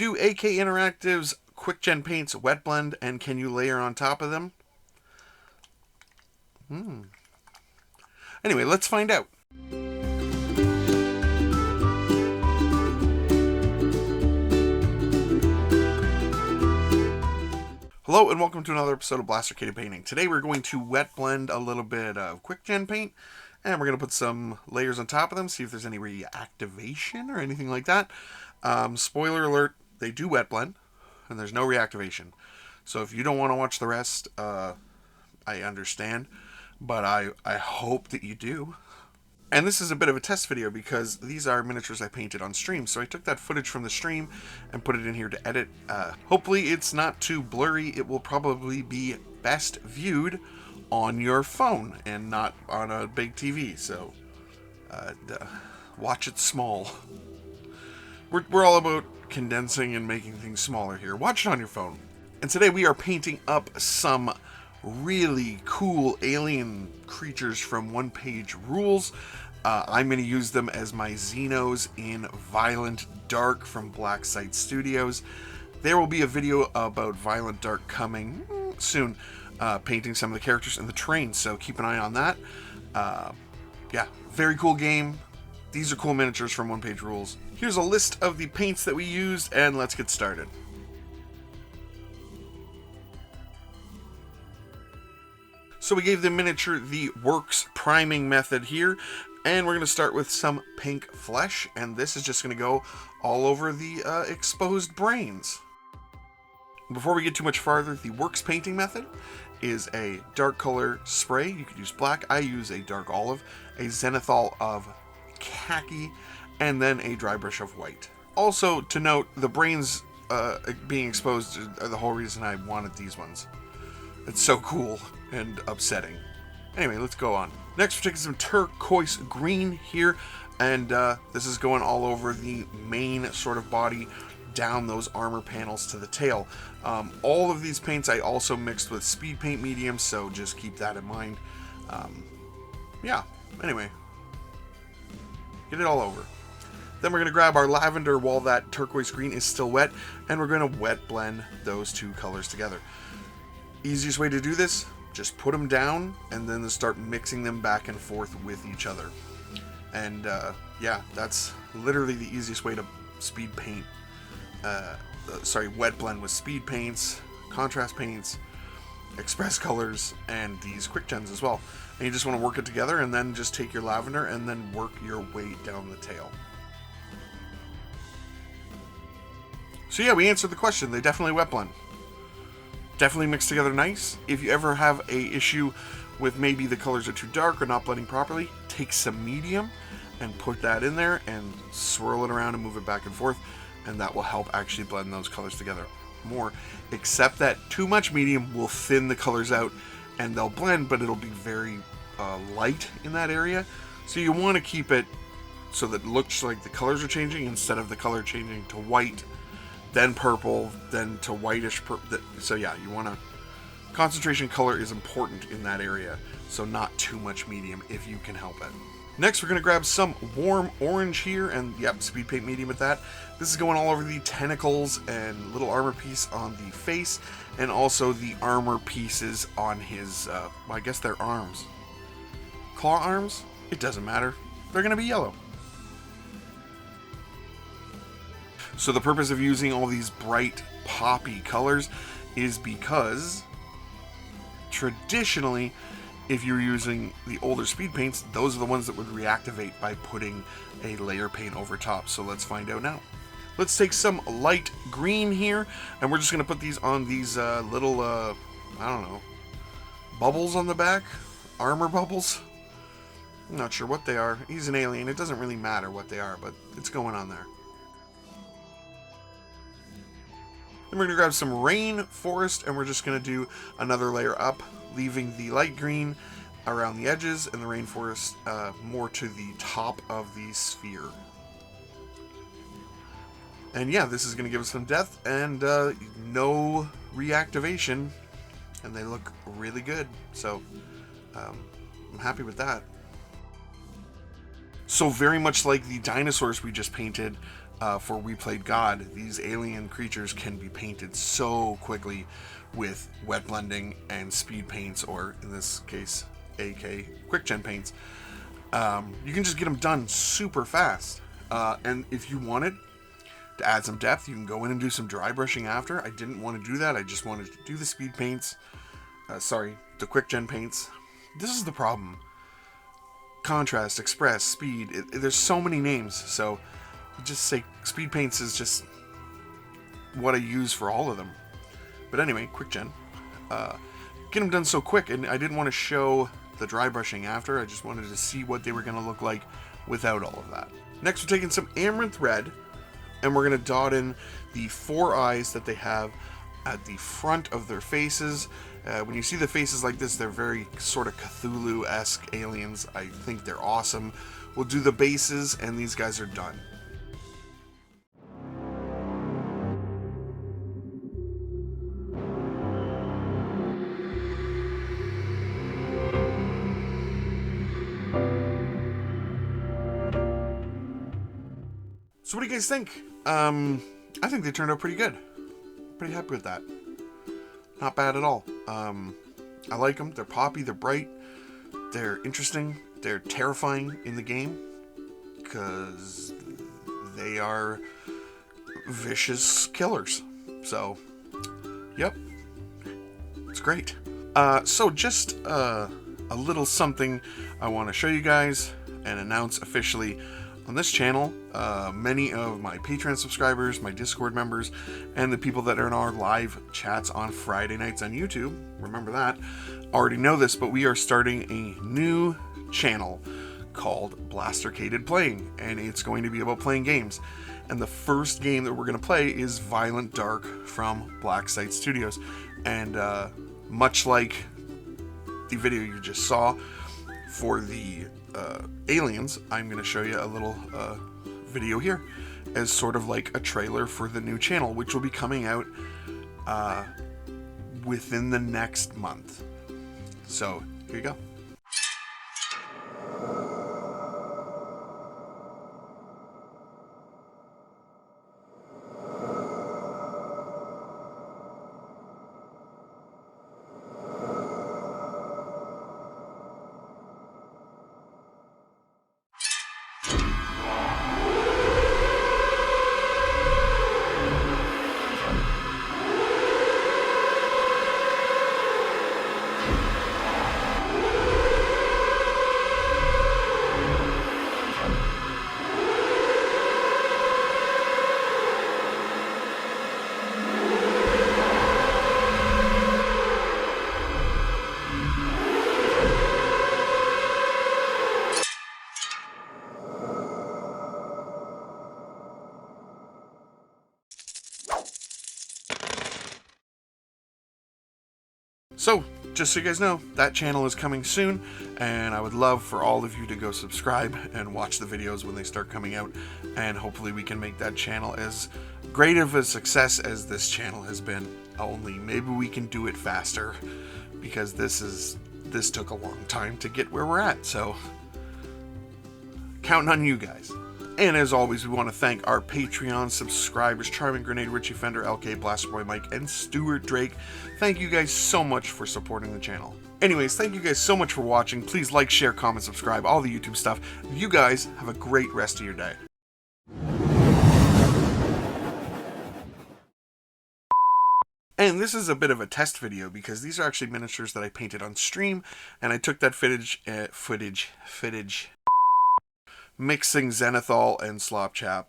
Do AK Interactive's QuickGen paints wet blend, and can you layer on top of them? Anyway, let's find out. Hello and welcome to another episode of Blastercated Painting. Today we're going to wet blend a little bit of QuickGen paint, and we're going to put some layers on top of them, see if there's any reactivation or anything like that. Spoiler alert, they do wet blend, and there's no reactivation. So if you don't want to watch the rest, I understand, but I hope that you do. And this is a bit of a test video because these are miniatures I painted on stream. So I took that footage from the stream and put it in here to edit. Hopefully it's not too blurry. It will probably be best viewed on your phone and not on a big TV. So watch it small. We're all about condensing and making things smaller here. Watch it on your phone. And today we are painting up some really cool alien creatures from One Page Rules. I'm going to use them as my Xenos in Violent Dark from Black Site Studios. There will be a video about Violent Dark coming soon, painting some of the characters in the terrain, so keep an eye on that. Yeah, very cool game. These are cool miniatures from One Page Rules. Here's a list of the paints that we used, and let's get started. So we gave the miniature the Works priming method here, and we're going to start with some pink flesh, and this is just going to go all over the exposed brains. Before we get too much farther, the Works painting method is a dark color spray. You could use black. I use a dark olive, a zenithal of khaki, and then a dry brush of white. Also to note, the brains being exposed are the whole reason I wanted these ones. It's so cool and upsetting. Anyway, let's go on. Next, we're taking some turquoise green here, and this is going all over the main sort of body, down those armor panels to the tail. All of these paints I also mixed with speed paint medium, so just keep that in mind. Yeah, anyway, get it all over. Then we're going to grab our lavender while that turquoise green is still wet, and we're going to wet blend those two colors together. Easiest way to do this, just put them down and then start mixing them back and forth with each other. And yeah, that's literally the easiest way to speed paint. Wet blend with speed paints, contrast paints, express colors, and these QuickGens as well. And you just want to work it together, and then just take your lavender and then work your way down the tail. So yeah, we answered the question. They definitely wet blend. Definitely mixed together nice. If you ever have a issue with maybe the colors are too dark or not blending properly, take some medium and put that in there and swirl it around and move it back and forth, and that will help actually blend those colors together more. Except that too much medium will thin the colors out and they'll blend, but it'll be very light in that area. So you want to keep it so that it looks like the colors are changing instead of the color changing to white, then purple, then to whitish purple. So yeah, you want to, concentration color is important in that area, so not too much medium if you can help it. Next, we're going to grab some warm orange here, and yep, speed paint medium with that. This is going all over the tentacles and little armor piece on the face, and also the armor pieces on his, well, I guess they're arms. Claw arms? It doesn't matter. They're going to be yellow. So the purpose of using all these bright poppy colors is because traditionally, if you're using the older speed paints, those are the ones that would reactivate by putting a layer paint over top. So let's find out now. Let's take some light green here, and we're just going to put these on these little, I don't know, bubbles on the back, armor bubbles. I'm not sure what they are. He's an alien. It doesn't really matter what they are, but it's going on there. Then we're going to grab some rainforest, and we're just going to do another layer up, leaving the light green around the edges and the rainforest more to the top of the sphere. And yeah, this is going to give us some depth and no reactivation, and they look really good. So I'm happy with that. So very much like the dinosaurs we just painted, for We Played God, these alien creatures can be painted so quickly with wet blending and speed paints, or in this case, AK quick gen paints. You can just get them done super fast. And if you wanted to add some depth, you can go in and do some dry brushing after. I didn't want to do that. I just wanted to do the speed paints. The quick gen paints. This is the problem. Contrast, express, speed. There's so many names, so just say speed paints is just what I use for all of them. But anyway, quick gen. Get them done so quick, and I didn't want to show the dry brushing after. I just wanted to see what they were going to look like without all of that. Next, we're taking some Amaranth Red, and we're going to dot in the 4 eyes that they have at the front of their faces. When you see the faces like this, they're very sort of Cthulhu-esque aliens. I think they're awesome. We'll do the bases, and these guys are done. So what do you guys think? I think they turned out pretty good. Pretty happy with that. Not bad at all. I like them. They're poppy, they're bright, they're interesting, they're terrifying in the game because they are vicious killers. So, yep, it's great. So just a little something I want to show you guys and announce officially on this channel. Many of my Patreon subscribers, my Discord members, and the people that are in our live chats on Friday nights on YouTube, remember that, already know this, but we are starting a new channel called Blastercaded Playing, and it's going to be about playing games. And the first game that we're going to play is Violent Dark from Blacksite Studios. And much like the video you just saw for the aliens, I'm going to show you a little video here as sort of like a trailer for the new channel, which will be coming out within the next month. So here you go. So, just so you guys know, that channel is coming soon, and I would love for all of you to go subscribe and watch the videos when they start coming out, and hopefully we can make that channel as great of a success as this channel has been. Only maybe we can do it faster, because this took a long time to get where we're at, so counting on you guys. And as always, we want to thank our Patreon subscribers, Charming Grenade, Richie Fender, LK, Blasterboy Mike, and Stuart Drake. Thank you guys so much for supporting the channel. Anyways, thank you guys so much for watching. Please like, share, comment, subscribe, all the YouTube stuff. You guys have a great rest of your day. And this is a bit of a test video because these are actually miniatures that I painted on stream, and I took that footage mixing Zenithal and Slopchap